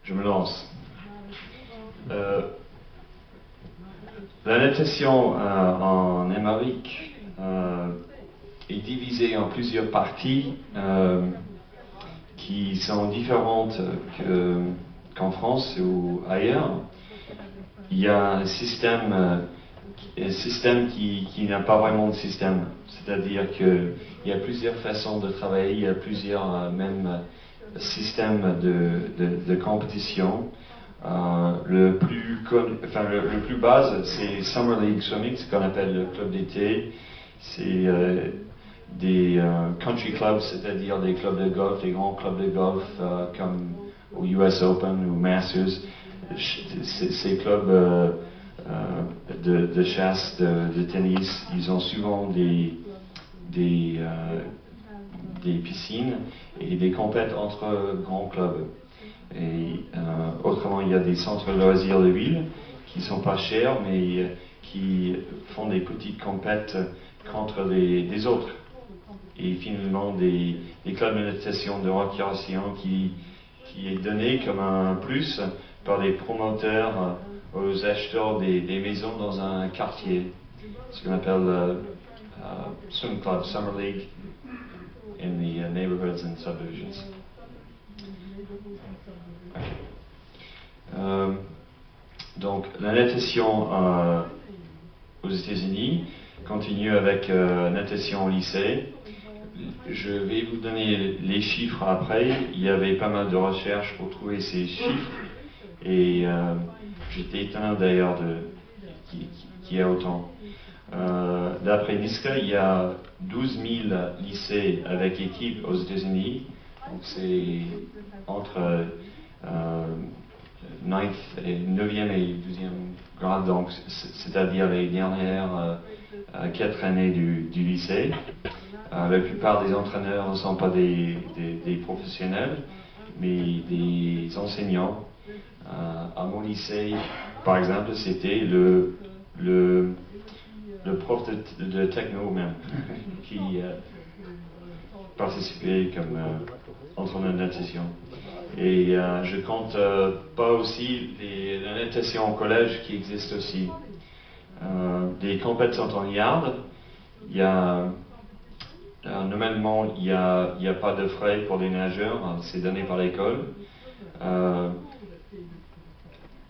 Je me lance. La natation en Amérique est divisée en plusieurs parties qui sont différentes qu'en France ou ailleurs. Il y a un système qui n'a pas vraiment de système. C'est-à-dire qu'il y a plusieurs façons de travailler, il y a plusieurs même systèmes de compétition. Le plus base, c'est Summer League Swimming, ce qu'on appelle le club d'été. C'est des country clubs, c'est-à-dire des clubs de golf, des grands clubs de golf comme au US Open ou Masters. Ces clubs de chasse, de tennis, ils ont souvent des piscines et des compètes entre grands clubs. Et autrement, il y a des centres de loisirs de ville qui ne sont pas chers, mais qui font des petites compètes contre les autres. Et finalement, des clubs de natation, de récréation qui est donné comme un plus par des promoteurs aux acheteurs des maisons dans un quartier, ce qu'on appelle Swim Club, Summer League, in the neighborhoods and subdivisions. Donc la natation aux États-Unis continue avec natation au lycée. Je vais vous donner les chiffres après. Il y avait pas mal de recherches pour trouver ces chiffres et j'étais étonné d'ailleurs qu'il y ait autant. D'après NISCA, il y a 12 000 lycées avec équipe aux États-Unis. Donc c'est entre 9e et 12e grade, donc c'est-à-dire les dernières 4 années du lycée. La plupart des entraîneurs ne sont pas des professionnels, mais des enseignants. À mon lycée, par exemple, c'était le prof de techno même qui participait comme entraîneur de natation. Et je compte pas aussi la natation au collège qui existe aussi. Des compétitions en yard, il y a normalement il n'y a pas de frais pour les nageurs, c'est donné par l'école.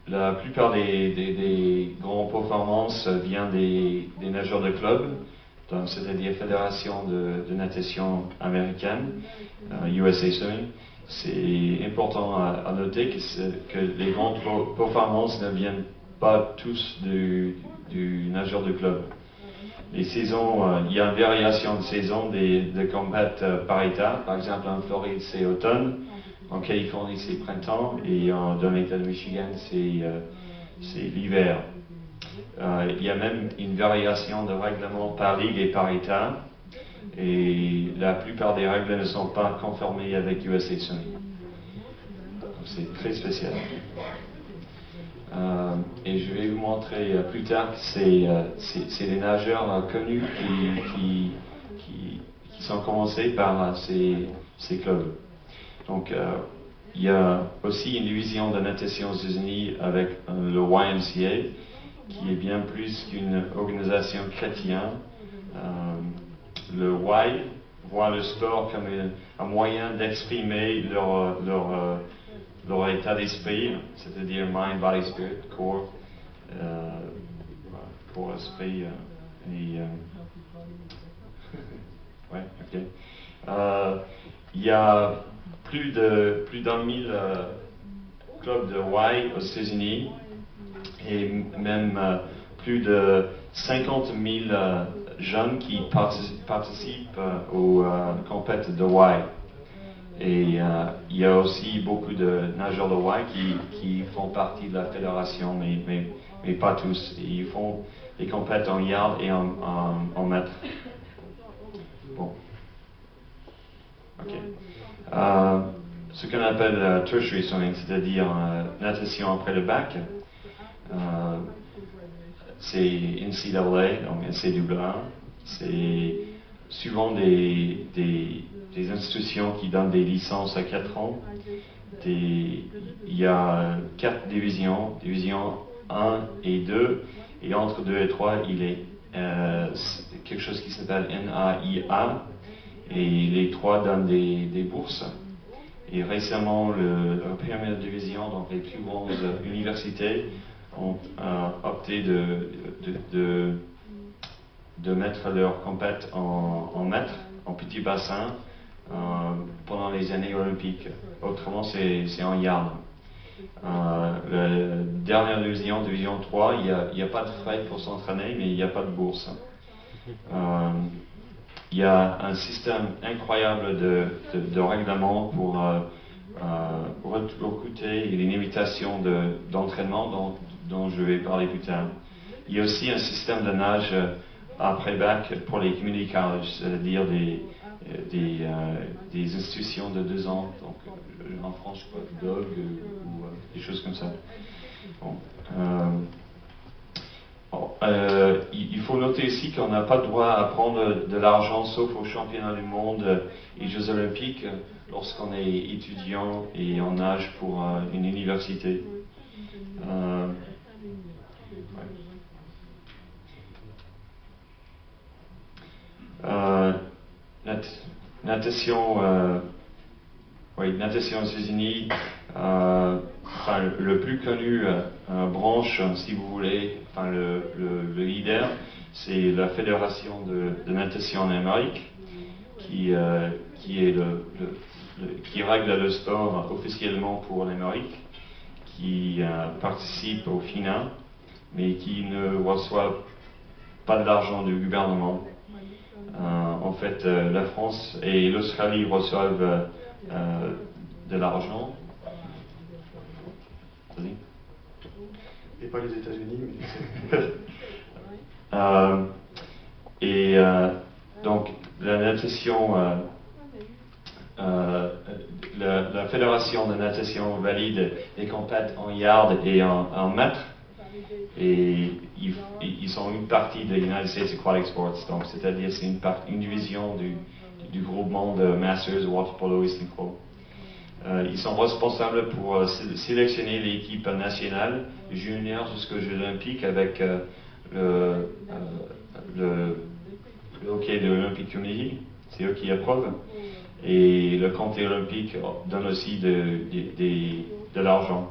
La plupart des grandes performances viennent des nageurs de club, c'est-à-dire Fédération de natation américaine, USA Swimming. C'est important à noter que les grandes performances ne viennent pas tous du nageur de club. Les saisons, il y a une variation de saison de compètes par État. Par exemple, en Floride, c'est automne. En Californie, c'est printemps. Et dans l'État de Michigan, c'est l'hiver. Il y a même une variation de règlement par ligue et par État. Et la plupart des règles ne sont pas conformées avec USA Swimming. C'est très spécial. Et je vais vous montrer plus tard que c'est les nageurs connus qui sont commencés par ces clubs. Donc, il y a aussi une division de natation aux États-Unis avec le YMCA, qui est bien plus qu'une organisation chrétienne. Le Y voit le sport comme un moyen d'exprimer leur état d'esprit, c'est-à-dire mind, body, spirit, corps, corps, esprit ouais, ok. Il y a plus d'un mille clubs de Y aux États-Unis et même plus de 50 000 jeunes qui participent aux compétitions de Y. Et il y a aussi beaucoup de nageurs de Y qui font partie de la fédération, mais pas tous. Et ils font des compétitions en yard et en mètres. Bon. Ok. Ce qu'on appelle tertiary swimming, c'est-à-dire natation après le bac, c'est NCAA, donc NCAA. C'est souvent des institutions qui donnent des licences à 4 ans il y a 4 divisions, division 1 et 2, et entre 2 et 3, il est quelque chose qui s'appelle NAIA, et les 3 donnent des bourses. Et récemment, la première division, donc les plus grandes universités, ont opté de mettre leur compète en mètres, en petits bassins, pendant les années olympiques. Autrement, c'est en yard. La dernière division, division 3, il n'y a pas de frais pour s'entraîner, mais il n'y a pas de bourse. Il y a un système incroyable de règlements pour recruter et une invitation d'entraînement dont je vais parler plus tard. Il y a aussi un système de nage après bac pour les community colleges, c'est-à-dire des institutions de 2 ans, donc en France, je crois, DOG ou des choses comme ça. Bon. Il faut noter ici qu'on n'a pas le droit à prendre de l'argent sauf aux championnats du monde et Jeux olympiques lorsqu'on est étudiant et en nage pour une université. Natation, natation aux États-Unis, le plus connu branche, si vous voulez, le leader, c'est la Fédération de natation en Amérique, qui règle le sport officiellement pour l'Amérique, qui participe au FINA, mais qui ne reçoit pas de l'argent du gouvernement. En fait, la France et l'Australie reçoivent de l'argent. Et pas les États-Unis. Donc, la natation, la Fédération de natation valide les compètes en yard et en mètres. Et ils sont une partie de United States Aquatic Sports, donc c'est-à-dire c'est une division du groupement de Masters Water Polo Eastern Co. Ils sont responsables pour sélectionner l'équipe nationale junior jusqu'aux Jeux Olympiques avec le hockey de l'Olympic Committee, c'est eux qui approuvent, et le comité olympique donne aussi de l'argent.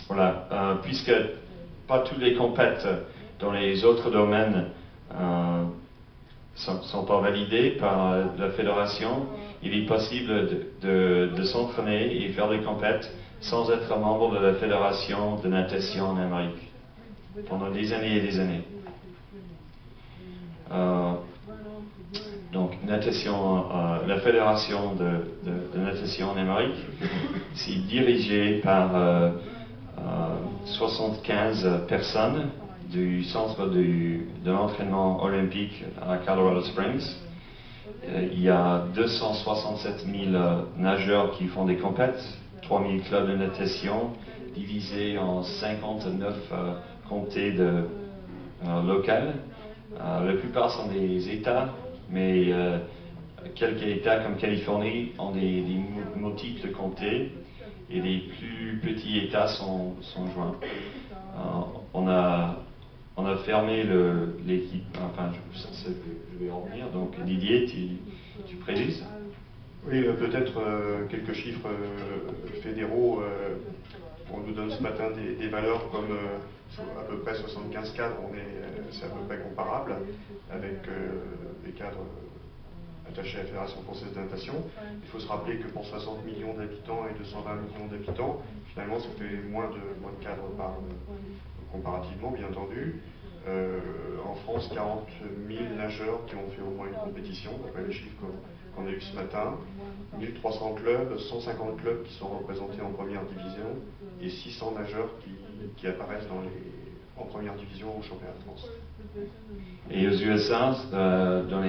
Voilà, puisque pas tous les compètes dans les autres domaines sont pas validés par la fédération, il est possible de s'entraîner et faire des compètes sans être membre de la fédération de natation en Amérique pendant des années et des années. Donc, natation, la fédération de natation en Amérique, c'est dirigé par 75 personnes du centre de l'entraînement olympique à Colorado Springs. Il y a 267 000 nageurs qui font des compètes, 3 000 clubs de natation divisés en 59 comtés locales. La plupart sont des États, mais quelques États comme Californie ont des multiples comtés et les plus petits États sont joints. On a fermé l'équipe, enfin je vais en revenir, donc Didier, tu précises? Oui, peut-être quelques chiffres fédéraux. On nous donne ce matin des valeurs comme à peu près 75 cadres, c'est à peu près comparable avec les cadres attachés à la Fédération française de natation. Il faut se rappeler que pour 60 millions d'habitants et 220 millions d'habitants, finalement ça fait moins de cadres comparativement, bien entendu. En France, 40 000 nageurs qui ont fait au moins une compétition, d'après les chiffres qu'on a eu ce matin. 1300 clubs, 150 clubs qui sont représentés en première division et 600 nageurs qui apparaissent en première division au championnat de France. Et aux USA, dans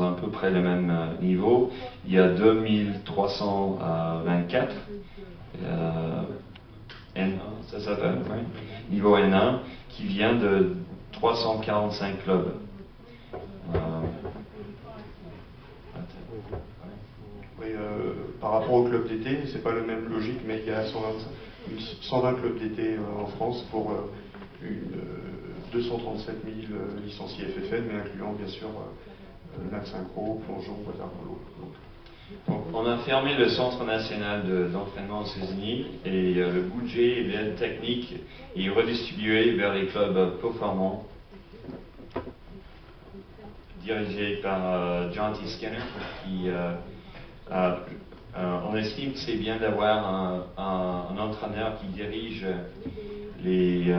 à peu près le même niveau, il y a 2324 N1, ça s'appelle, oui, niveau N1, qui vient de 345 clubs. rapport au club d'été, c'est pas la même logique, mais il y a 120 clubs d'été en France pour 237 000 licenciés FFN, mais incluant bien sûr NAC Synchro, Plongeon, Waterpolo. On a fermé le Centre national d'entraînement aux États-Unis et le budget et l'aide technique est redistribué vers les clubs performants, dirigés par John T. Skinner, qui on estime que c'est bien d'avoir un entraîneur qui dirige les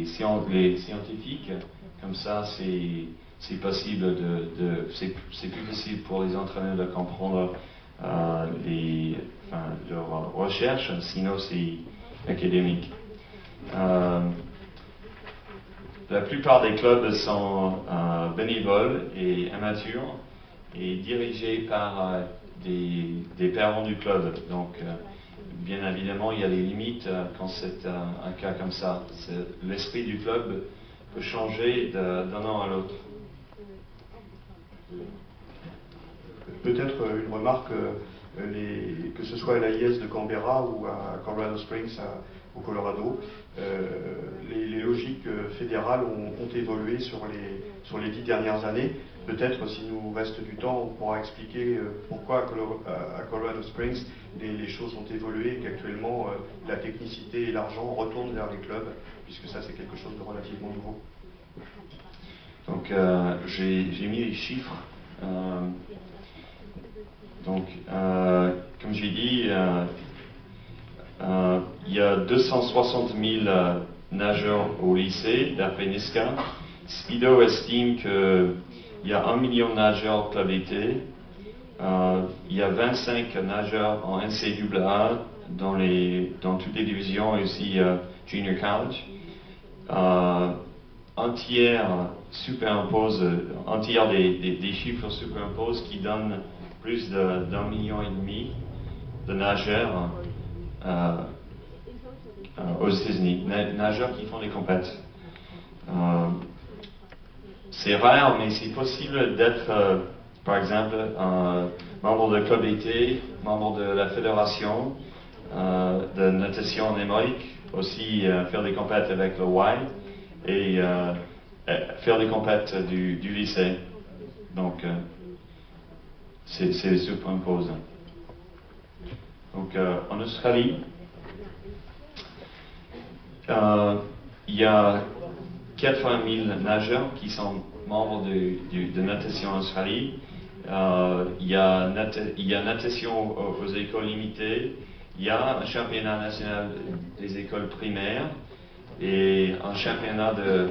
scientifiques. Comme ça, c'est possible c'est plus facile pour les entraîneurs de comprendre leurs recherches, sinon c'est académique. La plupart des clubs sont bénévoles et amateurs et dirigés par des parents du club. Donc, bien évidemment, il y a des limites quand c'est un cas comme ça. L'esprit du club peut changer d'un an à l'autre. Peut-être une remarque, que ce soit à l'AIS de Canberra ou à Colorado Springs au Colorado, les logiques fédérales ont évolué sur les 10 dernières années. Peut-être, s'il nous reste du temps, on pourra expliquer pourquoi à Colorado Springs les choses ont évolué et qu'actuellement la technicité et l'argent retournent vers les clubs, puisque ça c'est quelque chose de relativement nouveau. Donc j'ai mis les chiffres. Comme j'ai dit, il y a 260 000 nageurs au lycée, d'après NISCA. Speedo estime qu'il y a 1 million de nageurs club été. Il y a 25 nageurs en NCAA dans toutes les divisions et aussi Junior College. Un tiers des chiffres superimposent qui donnent plus d'1,5 million de nageurs aux États-Unis, nageurs qui font des compètes. C'est rare, mais c'est possible d'être, par exemple, membre de club été, membre de la fédération de natation en Amérique, aussi faire des compètes avec le Y et faire des compètes du lycée. Donc, c'est superimpose. Donc, en Australie, il y a 80 000 nageurs qui sont membres de natation en Australie. Il y a natation aux écoles limitées. Il y a un championnat national des écoles primaires et un championnat de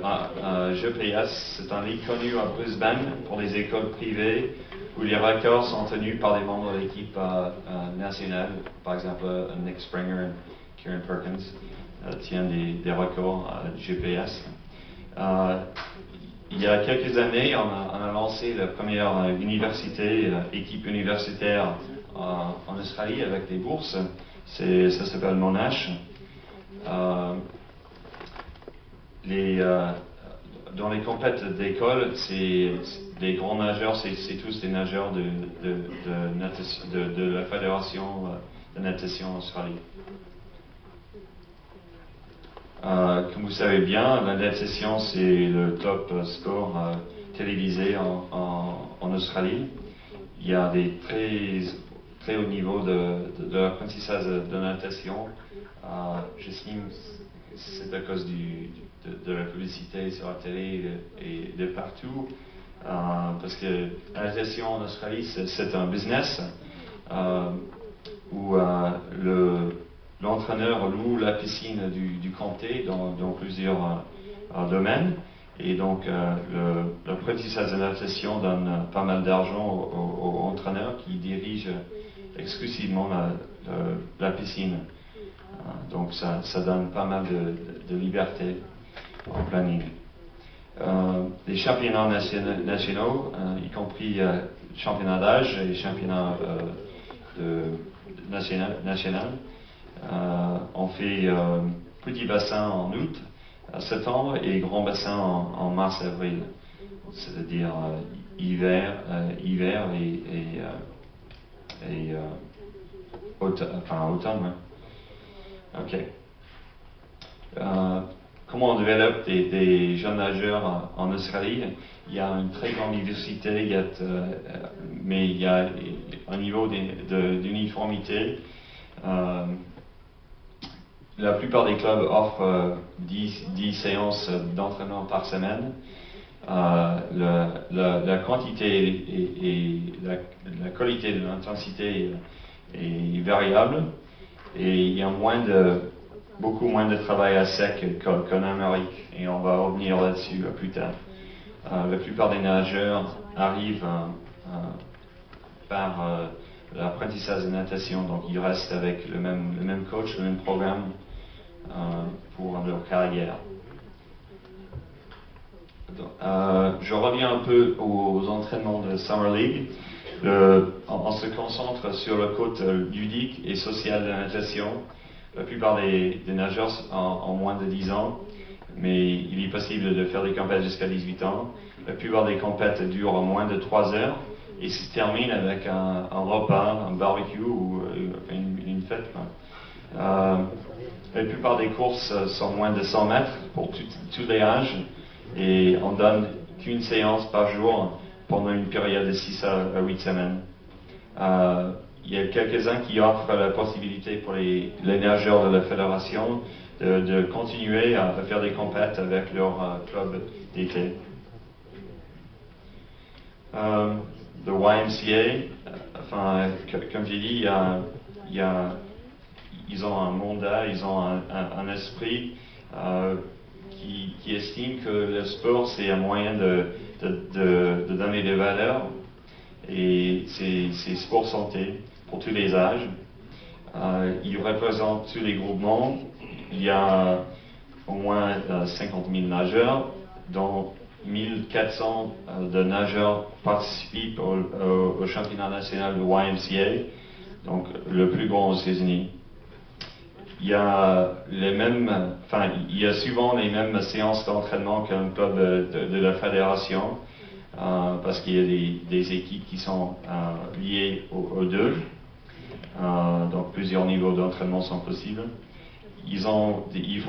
GPS. C'est un ligue connu à Brisbane pour les écoles privées où les records sont tenus par des membres de l'équipe nationale. Par exemple, Nick Springer et Kieran Perkins tiennent des records GPS. Il y a quelques années, on a lancé la première équipe universitaire en Australie avec des bourses. Ça s'appelle Monash. Dans les compètes d'école, les grands nageurs, c'est tous des nageurs de la Fédération de natation Australie. Comme vous savez bien, la natation, c'est le top sport télévisé en Australie. Il y a des très haut niveau de l'apprentissage de natation. J'estime que c'est à cause de la publicité sur la télé et de partout. Parce que la natation en Australie, c'est un business où l'entraîneur loue la piscine du comté dans plusieurs domaines. Et donc, l'apprentissage de natation donne pas mal d'argent aux entraîneurs qui dirigent exclusivement la piscine. Donc, ça donne pas mal de liberté en planning. Les championnats nationaux, y compris championnat d'âge et championnat national, on fait petit bassin en août, septembre et grand bassin en mars-avril, c'est-à-dire hiver et automne. Ok. Comment on développe des jeunes nageurs en Australie? Il y a une très grande diversité, mais il y a un niveau d'uniformité. La plupart des clubs offrent 10 séances d'entraînement par semaine. La quantité et la qualité de l'intensité est variable et il y a beaucoup moins de travail à sec qu'en Amérique, et on va revenir là-dessus plus tard. La plupart des nageurs arrivent par l'apprentissage de natation, donc ils restent avec le même coach, le même programme pour leur carrière. Je reviens un peu aux entraînements de Summer League. On se concentre sur le côté ludique et social de la natation. La plupart des nageurs ont moins de 10 ans, mais il est possible de faire des compètes jusqu'à 18 ans. La plupart des compètes durent moins de 3 heures et se terminent avec un repas, un barbecue ou une fête. La plupart des courses sont moins de 100 mètres pour tous les âges et on donne qu'une séance par jour pendant une période de 6 à 8 semaines. Il y a quelques-uns qui offrent la possibilité pour les nageurs de la fédération de continuer à faire des compètes avec leur club d'été. Le YMCA, comme j'ai dit, ils ont un mandat, ils ont un esprit qui estime que le sport c'est un moyen de donner des valeurs, et c'est sport santé pour tous les âges. Il représente tous les groupements. Il y a au moins 50 000 nageurs, dont 1400 de nageurs participent au championnat national du YMCA, donc le plus grand aux États-Unis. Il y a souvent les mêmes séances d'entraînement qu'un club de la fédération, parce qu'il y a des équipes qui sont liées aux deux. Donc plusieurs niveaux d'entraînement sont possibles. Ils font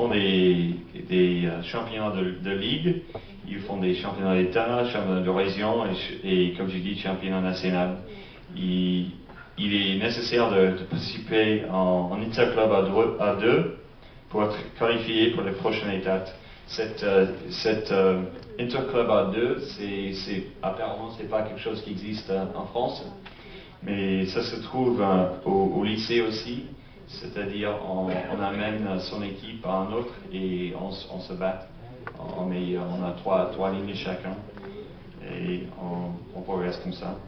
des championnats de ligue, ils font des championnats d'État, championnats de région et comme je dis, championnat national. Il est nécessaire de participer en interclub à deux pour être qualifié pour les prochaines étapes. Cette interclub à deux, apparemment, c'est pas quelque chose qui existe en France, mais ça se trouve au lycée aussi. C'est-à-dire, on amène son équipe à un autre et on se bat. On a trois lignes chacun et on progresse comme ça.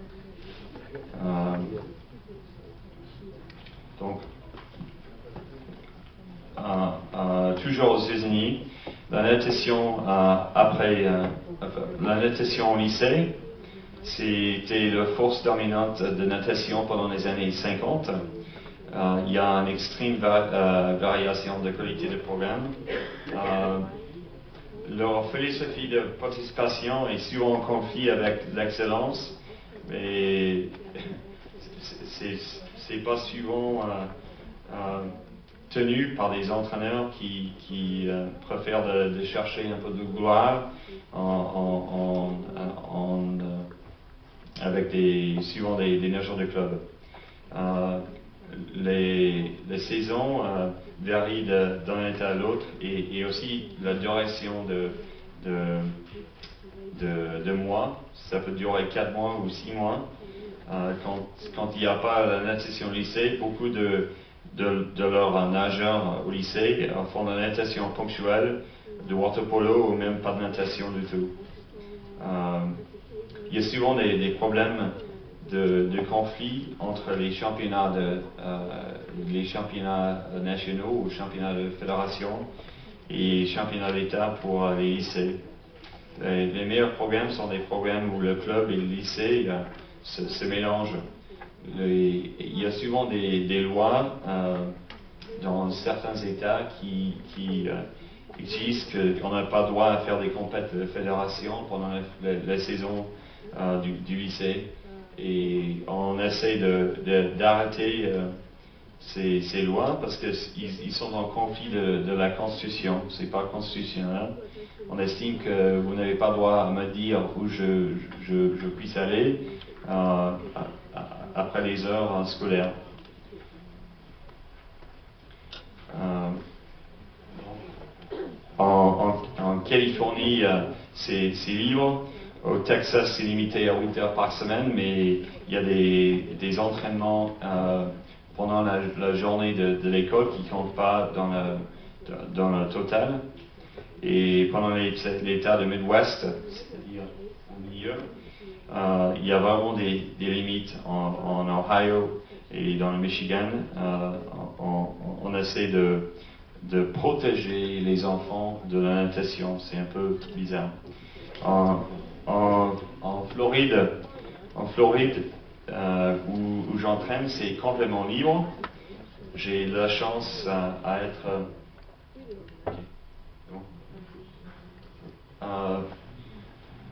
Donc, toujours aux États-Unis, la natation la natation au lycée, c'était la force dominante de natation pendant les années 50. Il y a une extrême variation de qualité de programme. Leur philosophie de participation est souvent en conflit avec l'excellence, mais c'est pas souvent tenu par des entraîneurs qui préfèrent de chercher un peu de gloire avec souvent des nageurs de club. Les saisons varient d'un état à l'autre et aussi la duration de mois. Ça peut durer 4 mois ou 6 mois. Quand il n'y a pas la natation au lycée, beaucoup de leurs nageurs au lycée font de la natation ponctuelle, de water polo ou même pas de natation du tout. Il y a souvent des problèmes de conflit entre les championnats nationaux ou championnats de fédération et championnats d'État pour les lycées. Les meilleurs programmes sont des programmes où le club et le lycée se mélangent. Il y a souvent des lois dans certains États qui disent qu'on n'a pas droit à faire des compétitions de fédération pendant la saison du lycée. et on essaie d'arrêter ces lois parce qu'ils sont en conflit de la Constitution. C'est pas constitutionnel. On estime que vous n'avez pas le droit à me dire où je puisse aller après les heures scolaires. En Californie, c'est libre. Au Texas, c'est limité à 8 heures par semaine, mais il y a des entraînements pendant la journée de l'école qui ne comptent pas dans le total. Et pendant l'État de Midwest, c'est-à-dire au milieu, il y a vraiment des limites. En Ohio et dans le Michigan, on essaie de protéger les enfants de la natation. C'est un peu bizarre. En Floride, où j'entraîne, c'est complètement libre. J'ai la chance à être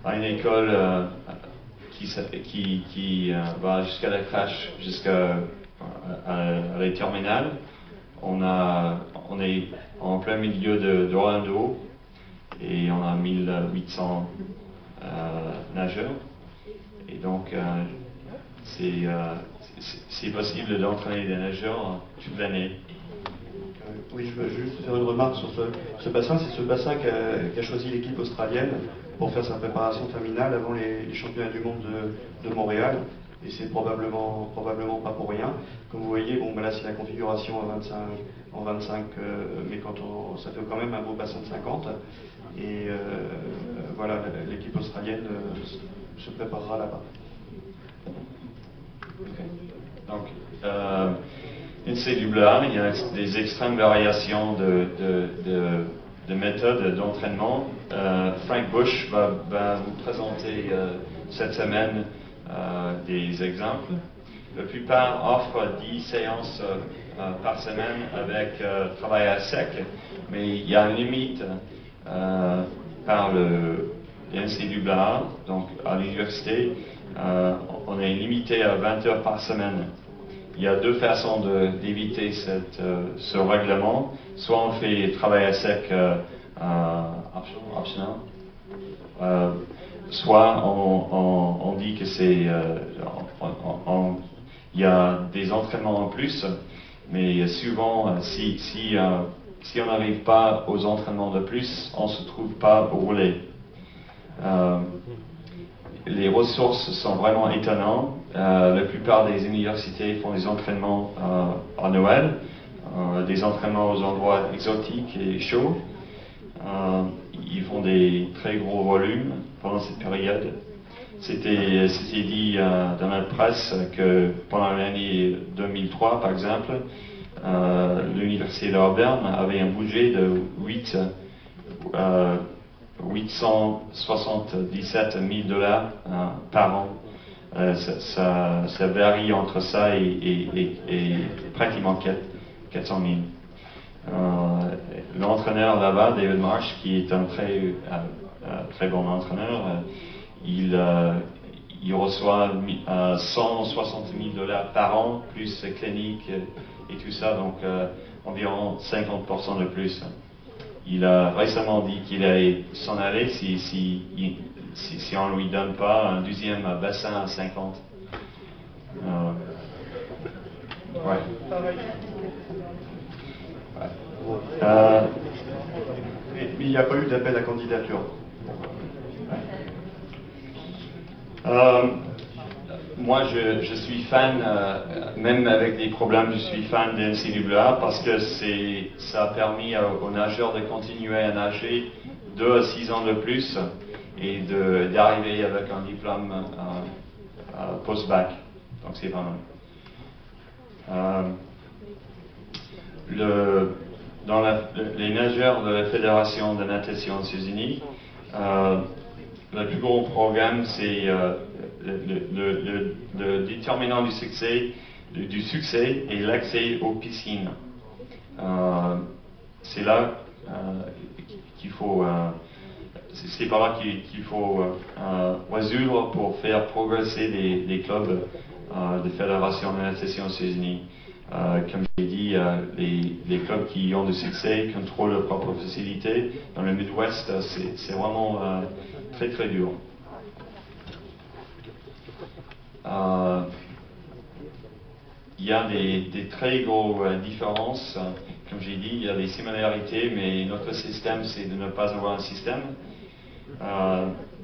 à une école qui va jusqu'à la crèche, jusqu'à la terminale. On est en plein milieu d'Orlando et on a 1800 nageurs. Et donc, c'est possible d'entraîner des nageurs toute l'année. Oui, je veux juste faire une remarque sur ce bassin. C'est ce bassin qu'a choisi l'équipe australienne pour faire sa préparation terminale avant les championnats du monde de Montréal. Et c'est probablement pas pour rien. Comme vous voyez, bon, ben là c'est la configuration en 25, mais ça fait quand même un beau bassin de 50. Et voilà, l'équipe australienne se préparera là-bas. Okay. Donc, NCAA, il y a des extrêmes variations de méthodes d'entraînement. Frank Bush va vous présenter cette semaine des exemples. La plupart offrent 10 séances par semaine avec travail à sec, mais il y a une limite par le NCAA, donc à l'université, on est limité à 20 heures par semaine. Il y a deux façons d'éviter ce règlement. Soit on fait travail à sec optional, soit on dit que il y a des entraînements en plus, mais souvent, si on n'arrive pas aux entraînements de plus, on ne se trouve pas au relais. Les ressources sont vraiment étonnantes. La plupart des universités font des entraînements à Noël, des entraînements aux endroits exotiques et chauds. Ils font des très gros volumes pendant cette période. C'était dit dans la presse que pendant l'année 2003, par exemple, l'université d'Auburn avait un budget de 877 000 dollars par an. Ça varie entre ça et pratiquement 400 000. L'entraîneur là-bas, David Marsh, qui est un très bon entraîneur, il reçoit 160 000 dollars par an, plus clinique et tout ça, donc environ 50% de plus. Il a récemment dit qu'il allait s'en aller si on ne lui donne pas un deuxième bassin à 50. Ouais. Mais il n'y a pas eu d'appel à candidature. Moi, je suis fan, même avec des problèmes, je suis fan de NCAA parce que ça a permis aux nageurs de continuer à nager 2 à 6 ans de plus et d'arriver avec un diplôme post-bac. Donc c'est pas mal. Dans les nageurs de la Fédération de natation aux États-Unis, le plus gros programme, c'est le déterminant du succès et l'accès aux piscines. C'est là qu'il faut c'est par là qu'il faut résoudre pour faire progresser les clubs de fédération de natation aux États-Unis. Comme j'ai dit, les clubs qui ont du succès contrôlent leurs propres facilités. Dans le Midwest, c'est vraiment très très dur. Il y a des très grosses différences. Comme j'ai dit, il y a des similarités, mais notre système, c'est de ne pas avoir un système.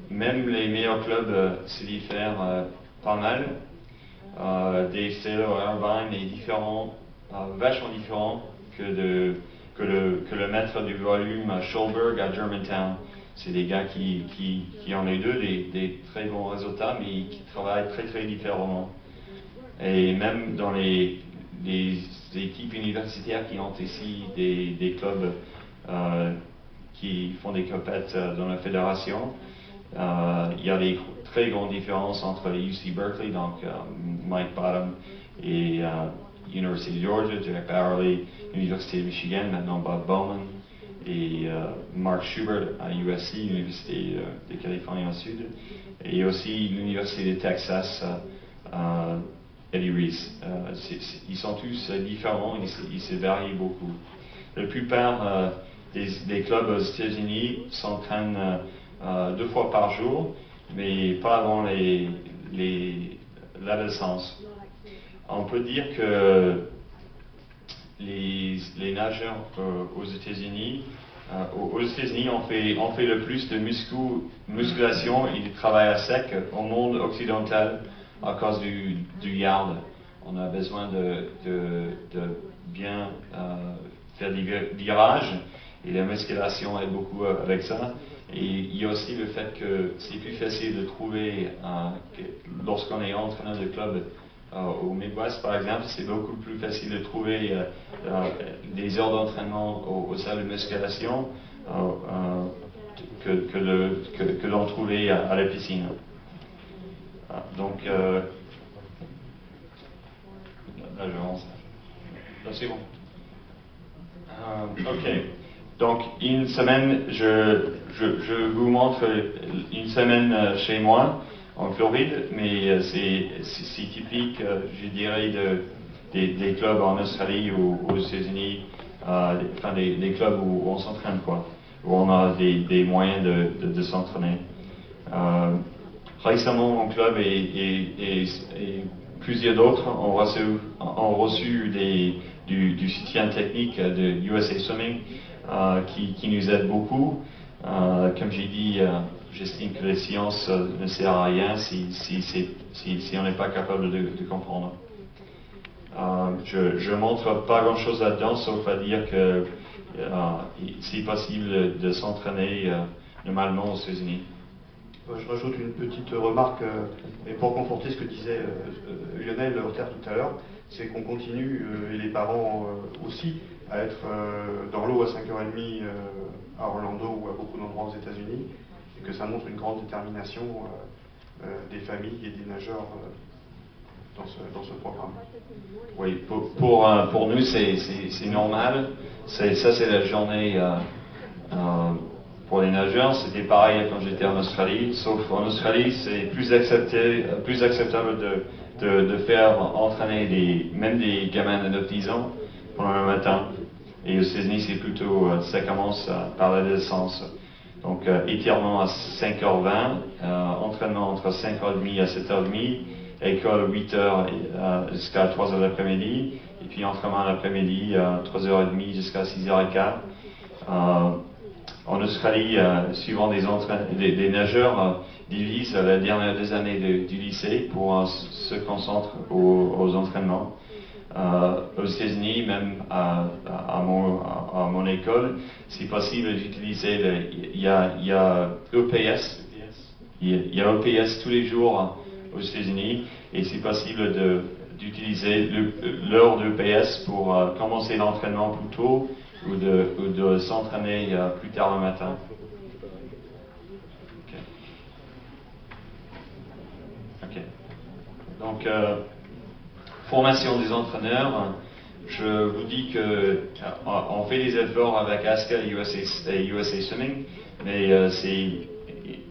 Même les meilleurs clubs se diffèrent pas mal. Dave Taylor Irvine est différent, vachement différent que le maître du volume Schulberg à Germantown. C'est des gars qui ont les deux des très bons résultats, mais qui travaillent très très différemment. Et même dans les équipes universitaires qui ont ici des clubs qui font des compètes dans la fédération, il y a des très grandes différences entre UC Berkeley, donc Mike Bottom, et University of Georgia, Jack Barley, Université de Michigan, maintenant Bob Bowman, et Mark Schubert à USC, Université de Californie au Sud, et aussi l'Université de Texas, Eddie Reese. Ils sont tous différents, ils se varient beaucoup. La plupart des clubs aux États-Unis s'entraînent 2 fois par jour, mais pas avant l'adolescence. On peut dire que les nageurs aux États-Unis, on fait le plus de musculation et du travail à sec au monde occidental à cause du yard. On a besoin de bien faire des virages et la musculation aide beaucoup avec ça. Et il y a aussi le fait que c'est plus facile de trouver, lorsqu'on est entraîneur de club au Midwest par exemple, c'est beaucoup plus facile de trouver des heures d'entraînement aux salles de musculation que d'en trouver à la piscine. Donc, là c'est bon. Ok. Donc, une semaine, je vous montre une semaine chez moi, en Floride, mais c'est typique, je dirais, des clubs en Australie ou aux États-Unis, enfin des clubs où on s'entraîne, quoi, où on a des moyens de s'entraîner. Récemment, mon club et plusieurs d'autres ont reçu du soutien technique de USA Swimming qui nous aide beaucoup. Comme j'ai dit, j'estime que la science ne sert à rien si on n'est pas capable de comprendre. Je ne montre pas grand-chose là-dedans, sauf à dire que c'est possible de s'entraîner normalement aux États-Unis. Je rajoute une petite remarque, et pour conforter ce que disait Lionel Horter tout à l'heure, c'est qu'on continue, et les parents aussi, à être dans l'eau à 5h30 à Orlando ou à beaucoup d'endroits aux États-Unis, et que ça montre une grande détermination des familles et des nageurs dans ce programme. Oui, pour nous c'est normal. Ça c'est la journée pour les nageurs. C'était pareil quand j'étais en Australie, sauf en Australie c'est plus acceptable de faire entraîner même des gamins de 9-10 ans pendant le matin. Et aux États-Unis c'est plutôt, ça commence par l'adolescence. Donc étirement à 5h20, entraînement entre 5h30 à 7h30, école 8h jusqu'à 3h l'après-midi, et puis entraînement l'après-midi 3h30 jusqu'à 6h15. En Australie, suivant des nageurs divisent la dernière des années du lycée pour se concentrer aux entraînements. Aux États-Unis, même à mon école, c'est possible d'utiliser, il y a EPS, il y a EPS tous les jours aux États-Unis, et c'est possible d'utiliser l'heure d'EPS pour commencer l'entraînement plus tôt ou de s'entraîner plus tard le matin. Ok. Donc, formation des entraîneurs. je vous dis que on fait des efforts avec ASCA et USA Swimming, mais c'est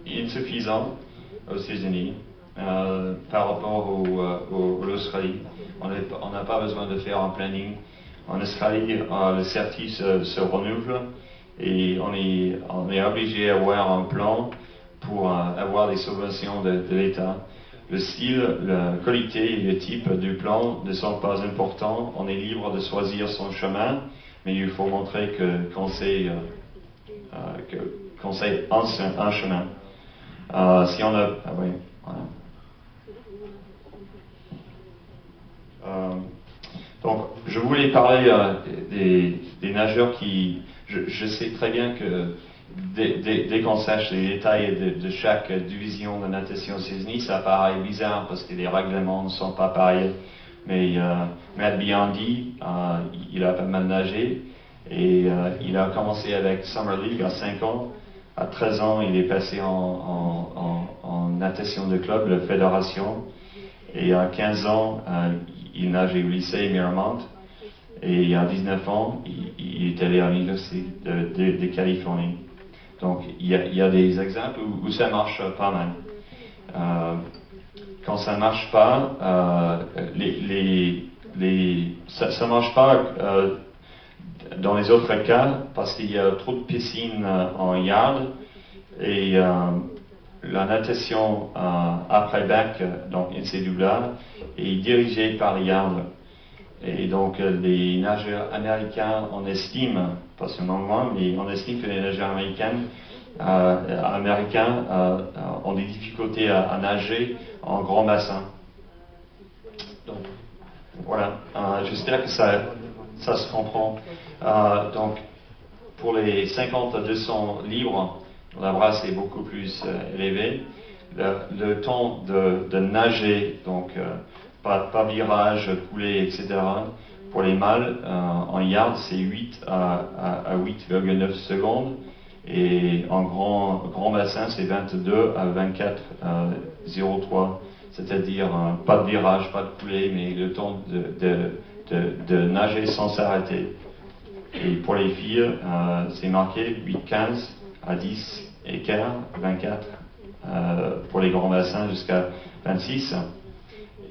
insuffisant aux États-Unis par rapport à l'Australie. On n'a pas besoin de faire un planning. En Australie, le CERTI se renouvelle et on est obligé d'avoir un plan pour avoir des subventions de l'État. Le style, la qualité et le type du plan ne sont pas importants. On est libre de choisir son chemin, mais il faut montrer qu'on sait un chemin. Si on a... Ah oui, voilà. Donc, je voulais parler des nageurs qui... Je sais très bien que dès qu'on sache les détails de chaque division de natation aux États-Unis, ça paraît bizarre parce que les règlements ne sont pas pareils. Mais Matt Biondi, il a pas mal nagé et il a commencé avec Summer League à 5 ans. À 13 ans, il est passé en natation de club, la fédération. Et à 15 ans, il nageait au lycée Miramont. Et à 19 ans, il est allé à l'Université de Californie. Donc, il y a des exemples où ça marche pas mal. Quand ça marche pas, ça marche pas dans les autres cas parce qu'il y a trop de piscines en yard et la natation après bac, donc NCAA, est dirigée par les yards. Et donc les nageurs américains, on estime, pas seulement moi, mais on estime que les nageurs américains ont des difficultés à nager en grand bassin. Donc voilà, j'espère que ça se comprend. Donc pour les 50 à 200 livres, la brasse est beaucoup plus élevée. Le temps de nager, donc pas virage, coulée, etc. Pour les mâles, en yard, c'est 8 à 8,9 secondes. Et en grand bassin, c'est 22 à 24,03. C'est-à-dire pas de virage, pas de coulée, mais le temps de nager sans s'arrêter. Et pour les filles, c'est marqué 8,15 à 10 et quart, 24 pour les grands bassins jusqu'à 26.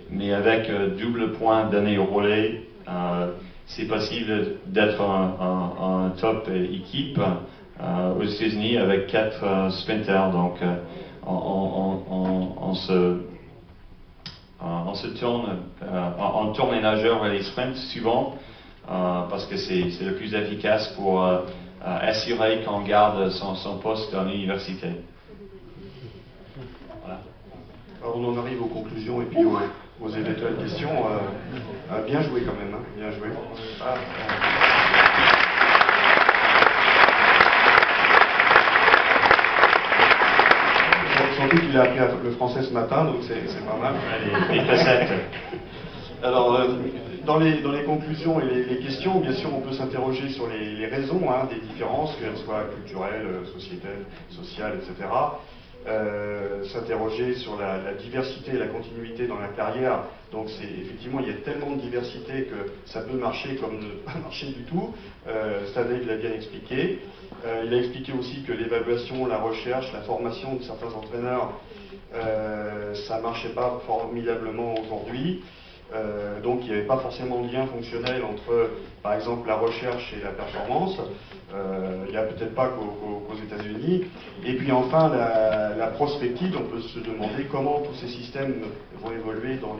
Mais avec double point d'année au relais, c'est possible d'être en top équipe aux États-Unis avec 4 sprinters. Donc on se tourne, on tourne les nageurs vers les sprints souvent parce que c'est le plus efficace pour assurer qu'on garde son poste à l'université. Voilà. Alors on en arrive aux conclusions et puis aux éventuelles questions. Bien joué quand même, hein, bien joué. Surtout qu'il a appris le français ce matin, donc c'est pas mal. Alors, dans les conclusions et les questions, bien sûr, on peut s'interroger sur les raisons des différences, qu'elles soient culturelles, sociales, etc. S'interroger sur la diversité et la continuité dans la carrière. Donc effectivement, il y a tellement de diversité que ça peut marcher comme ne pas marcher du tout. Stanley l'a bien expliqué. Il a expliqué aussi que l'évaluation, la recherche, la formation de certains entraîneurs, ça ne marchait pas formidablement aujourd'hui. Donc il n'y avait pas forcément de lien fonctionnel entre, par exemple, la recherche et la performance. Il n'y a peut-être pas qu'aux États-Unis. Et puis enfin, la prospective, on peut se demander comment tous ces systèmes vont évoluer dans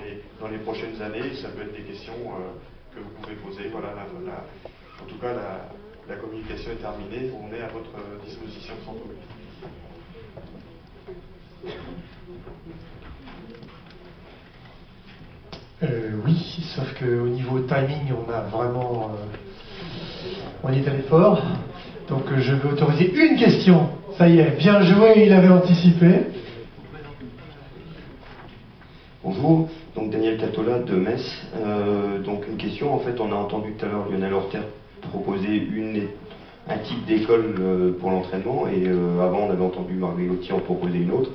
les prochaines années. Ça peut être des questions que vous pouvez poser. Voilà, en tout cas, la communication est terminée. On est à votre disposition sans doute. Oui, sauf qu'au niveau timing, on a vraiment... on est allé fort. Donc je vais autoriser une question. Ça y est, bien joué, il avait anticipé. Bonjour, donc Daniel Catola de Metz. Donc une question, en fait on a entendu tout à l'heure Lionel Orter proposer un type d'école pour l'entraînement et avant on avait entendu Marc Velotti en proposer une autre.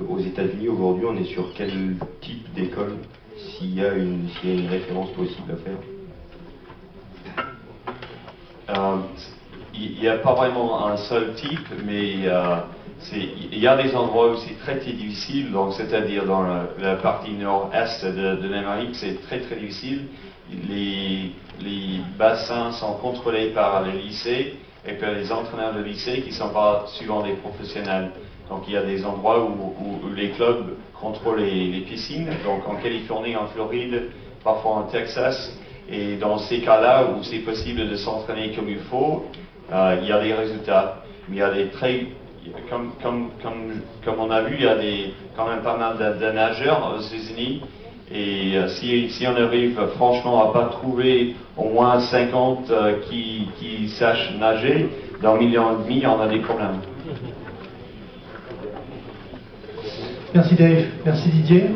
Aux États-Unis aujourd'hui on est sur quel type d'école s'il y a une référence possible à faire? n'y a pas vraiment un seul type, mais il y a des endroits où c'est très difficile, donc c'est-à-dire dans la partie nord-est de l'Amérique, c'est très difficile. Les bassins sont contrôlés par les lycées et par les entraîneurs de lycée qui ne sont pas souvent des professionnels. Donc il y a des endroits où les clubs contrôlent les piscines, donc en Californie, en Floride, parfois en Texas. Et dans ces cas-là où c'est possible de s'entraîner comme il faut, il y a des résultats. Mais il y a des comme on a vu, il y a quand même pas mal de nageurs aux États-Unis. Et si on arrive franchement à pas trouver au moins 50 qui sachent nager, dans 1,5 million, on a des problèmes. Merci Dave, merci Didier.